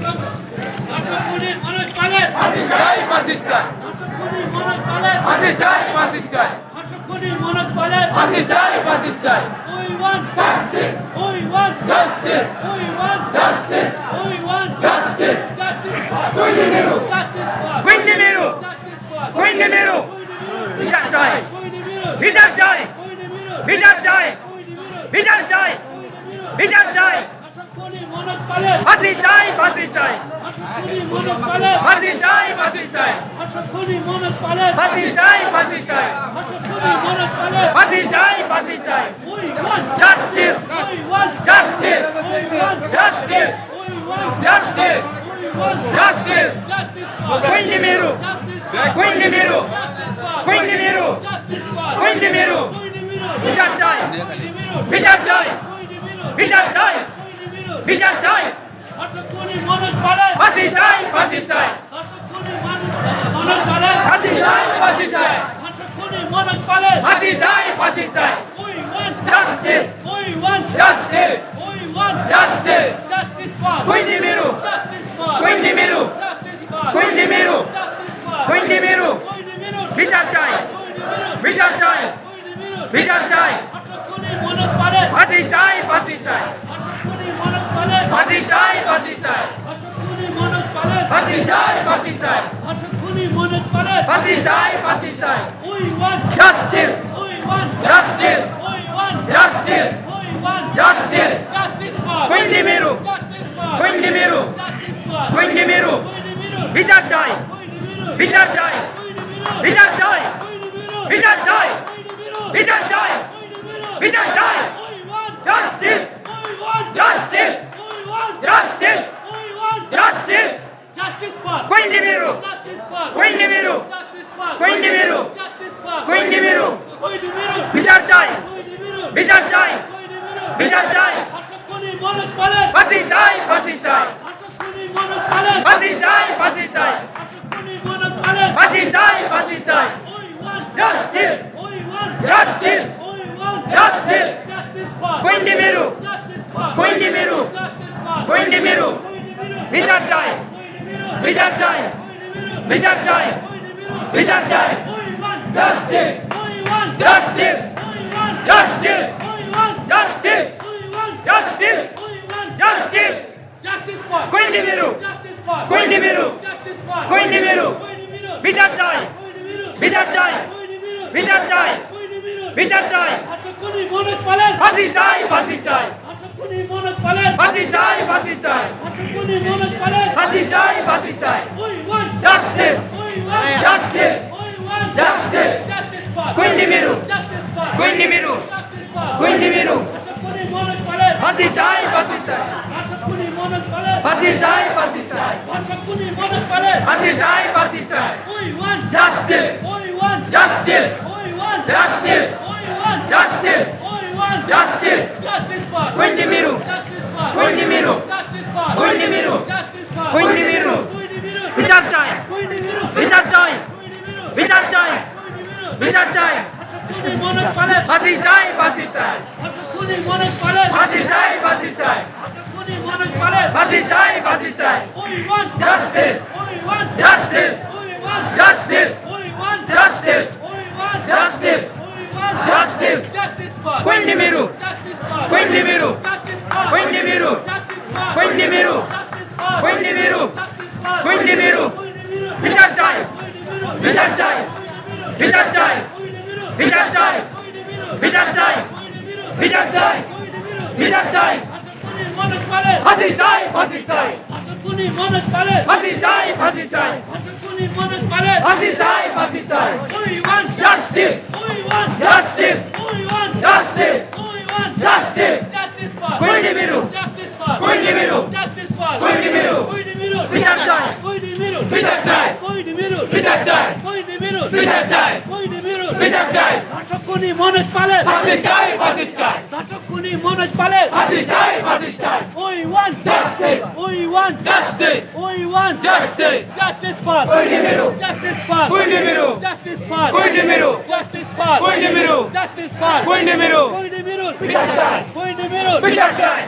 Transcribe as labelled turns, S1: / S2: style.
S1: দর্শকপুরীর মনোজ পালের
S2: ফাঁসি চাই ফাঁসি চাই
S1: দর্শকপুরীর মনোজ পালের
S2: ফাঁসি চাই ফাঁসি চাই
S1: দর্শকপুরীর মনোজ পালের
S2: ফাঁসি চাই ফাঁসি চাই
S1: We want
S2: justice
S1: we want
S2: justice
S1: we want
S2: justice
S1: we want
S2: justice
S1: justice for
S2: Quindi Miru
S1: justice for
S2: Quindi Miru
S1: justice for
S2: Quindi Miru বিচার চাই
S1: Quindi Miru
S2: বিচার চাই
S1: Quindi Miru
S2: বিচার চাই
S1: Quindi Miru
S2: বিচার চাই বিচার চাই
S1: দর্শকপুরীর মনোজ পালের
S2: ফাঁসি চাই ফাঁসি চাই
S1: দর্শকপুরীর মনোজ পালের
S2: ফাঁসি চাই ফাঁসি চাই
S1: দর্শকপুরীর মনোজ পালের
S2: ফাঁসি চাই ফাঁসি চাই
S1: দর্শকপুরীর মনোজ পালের
S2: ফাঁসি চাই ফাঁসি চাই
S1: We want
S2: justice
S1: we want
S2: justice
S1: we want
S2: justice
S1: we want
S2: justice
S1: we want
S2: justice
S1: justice for
S2: Quindi Miru
S1: justice for
S2: Quindi Miru
S1: justice for
S2: Quindi Miru
S1: justice for
S2: Quindi Miru
S1: Quindi Miru
S2: বিচার চাই
S1: Quindi Miru
S2: বিচার চাই
S1: Quindi Miru
S2: বিচার চাই
S1: Quindi Miru
S2: বিচার চাই
S1: দর্শকপুরীর মনোজ পালের
S2: ফাঁসি চাই ফাঁসি চাই
S1: দর্শকপুরীর মনোজ পালের
S2: ফাঁসি চাই ফাঁসি চাই
S1: দর্শকপুরীর মনোজ পালের
S2: ফাঁসি চাই ফাঁসি চাই
S1: We want
S2: justice
S1: we want
S2: justice
S1: we want
S2: justice
S1: justice for
S2: Quindi Miru
S1: justice for
S2: Quindi Miru
S1: justice for
S2: Quindi Miru
S1: justice for
S2: Quindi Miru
S1: Quindi Miru
S2: বিচার চাই
S1: Quindi Miru
S2: বিচার চাই
S1: Quindi Miru
S2: বিচার চাই
S1: দর্শকপুরীর মনোজ পালের
S2: ফাঁসি চাই ফাঁসি চাই
S1: দর্শকপুরীর মনোজ পালের
S2: ফাঁসি চাই ফাঁসি চাই
S1: দর্শকপুরীর মনোজ পালের
S2: ফাঁসি চাই ফাঁসি চাই
S1: দর্শকপুরীর মনোজ পালের
S2: ফাঁসি চাই ফাঁসি চাই
S1: We want
S2: justice
S1: we want
S2: justice
S1: we want
S2: justice
S1: we want
S2: justice
S1: justice for
S2: Quindi Miru
S1: justice for
S2: Quindi Miru
S1: justice for
S2: Quindi Miru
S1: Quindi Miru
S2: বিচার চাই
S1: Quindi Miru
S2: বিচার চাই
S1: Quindi Miru
S2: বিচার চাই
S1: Quindi Miru
S2: বিচার চাই
S1: Quindi Miru
S2: বিচার চাই
S1: Quindi Miru
S2: বিচার চাই
S1: We want
S2: justice
S1: we want
S2: justice
S1: we want
S2: justice
S1: we want
S2: justice
S1: justice for
S2: Quindi Miru
S1: justice for
S2: Quindi Miru
S1: justice for
S2: Quindi Miru
S1: justice for
S2: Quindi Miru
S1: Quindi Miru
S2: বিচার চাই
S1: Quindi Miru
S2: বিচার চাই
S1: Quindi Miru
S2: বিচার চাই
S1: দর্শকপুরীর মনোজ পালের
S2: ফাঁসি চাই ফাঁসি চাই
S1: দর্শকপুরীর মনোজ পালের
S2: ফাঁসি চাই ফাঁসি চাই
S1: দর্শকপুরীর মনোজ পালের
S2: ফাঁসি চাই ফাঁসি চাই
S1: We want
S2: justice
S1: we want
S2: justice
S1: we want
S2: Justice.
S1: justice for
S2: Quindi Miru
S1: justice for
S2: Quindi Miru
S1: justice for
S2: Quindi Miru
S1: Quindi Miru
S2: বিচার চাই
S1: Quindi Miru
S2: বিচার চাই
S1: Quindi Miru
S2: বিচার চাই
S1: Quindi Miru
S2: বিচার চাই
S1: We want
S2: justice
S1: we want
S2: justice
S1: we want
S2: justice
S1: we want
S2: justice
S1: we want
S2: justice
S1: we want
S2: justice
S1: justice for
S2: Quindi Miru
S1: justice for
S2: Quindi Miru
S1: justice for
S2: Quindi Miru
S1: Quindi Miru
S2: বিচার চাই
S1: Quindi Miru
S2: বিচার চাই
S1: Quindi Miru
S2: বিচার চাই
S1: Quindi Miru
S2: বিচার চাই
S1: দর্শকপুরীর মনোজ পালের
S2: ফাঁসি চাই ফাঁসি চাই
S1: দর্শকপুরীর মনোজ পালের
S2: ফাঁসি চাই ফাঁসি চাই
S1: দর্শকপুরীর মনোজ পালের
S2: ফাঁসি চাই ফাঁসি চাই
S1: We want
S2: justice
S1: we want
S2: justice
S1: we want
S2: Justice.
S1: justice for
S2: Quindi Miru
S1: justice for
S2: Quindi Miru
S1: justice for
S2: Quindi Miru
S1: দর্শকপুরীর মনোজ পালের
S2: ফাঁসি চাই ফাঁসি চাই
S1: দর্শকপুরীর মনোজ পালের
S2: ফাঁসি চাই ফাঁসি চাই
S1: দর্শকপুরীর মনোজ পালের
S2: ফাঁসি চাই ফাঁসি চাই
S1: We want
S2: justice
S1: we want
S2: justice
S1: we want
S2: justice
S1: we want
S2: justice
S1: we want
S2: justice
S1: justice for
S2: Quindi Miru
S1: justice for
S2: Quindi Miru
S1: justice for
S2: Quindi Miru
S1: justice for
S2: Quindi Miru
S1: Quindi Miru
S2: বিচার চাই
S1: Quindi Miru
S2: বিচার চাই
S1: Quindi Miru
S2: বিচার চাই
S1: Quindi Miru
S2: বিচার চাই
S1: দর্শকপুরীর মনোজ পালের
S2: ফাঁসি চাই ফাঁসি চাই
S1: দর্শকপুরীর মনোজ পালের
S2: ফাঁসি চাই ফাঁসি চাই
S1: দর্শকপুরীর মনোজ পালের
S2: ফাঁসি চাই ফাঁসি চাই
S1: We want
S2: Justice.
S1: We want
S2: Justice.
S1: We want
S2: Justice.
S1: We want
S2: Justice.
S1: We want
S2: Justice.
S1: We want
S2: Justice.
S1: Justice for
S2: Quindi Miru
S1: Justice for
S2: Quindi Miru
S1: Justice for
S2: Quindi Miru
S1: Justice for
S2: Quindi Miru
S1: Justice for
S2: Quindi Miru
S1: Justice for
S2: Quindi Miru
S1: Quindi Miru
S2: বিচার চাই
S1: Quindi Miru
S2: বিচার চাই বিচার চাই
S1: Quindi Miru
S2: বিচার চাই
S1: Quindi Miru
S2: বিচার চাই
S1: Quindi Miru
S2: বিচার চাই
S1: Quindi Miru
S2: বিচার চাই
S1: দর্শকপুরীর মনোজ পালের
S2: ফাঁসি চাই ফাঁসি চাই
S1: দর্শকপুরীর মনোজ পালের
S2: ফাঁসি চাই ফাঁসি চাই
S1: দর্শকপুরীর মনোজ পালের
S2: ফাঁসি চাই ফাঁসি চাই
S1: We want
S2: Justice.
S1: We want
S2: Justice.
S1: We want
S2: Justice.
S1: We want
S2: Justice.
S1: Justice for
S2: Quindi Miru
S1: Justice for
S2: Quindi Miru
S1: Justice for
S2: Quindi Miru
S1: Quindi Miru
S2: বিচার চাই
S1: Quindi Miru
S2: বিচার চাই
S1: Quindi Miru
S2: বিচার চাই
S1: Quindi Miru
S2: বিচার চাই
S1: Quindi Miru
S2: বিচার চাই
S1: দর্শকপুরীর মনোজ পালের
S2: ফাঁসি চাই ফাঁসি চাই
S1: দর্শকপুরীর মনোজ পালের
S2: ফাঁসি চাই ফাঁসি চাই
S1: We want
S2: Justice.
S1: We want
S2: Justice.
S1: We want
S2: Justice.
S1: Justice for
S2: Quindi Miru
S1: Justice for
S2: Quindi Miru
S1: Justice for
S2: Quindi Miru
S1: Justice for
S2: Quindi Miru
S1: Justice for
S2: Quindi Miru
S1: Quindi Miru
S2: বিচার চাই
S1: Quindi Miru
S2: বিচার চাই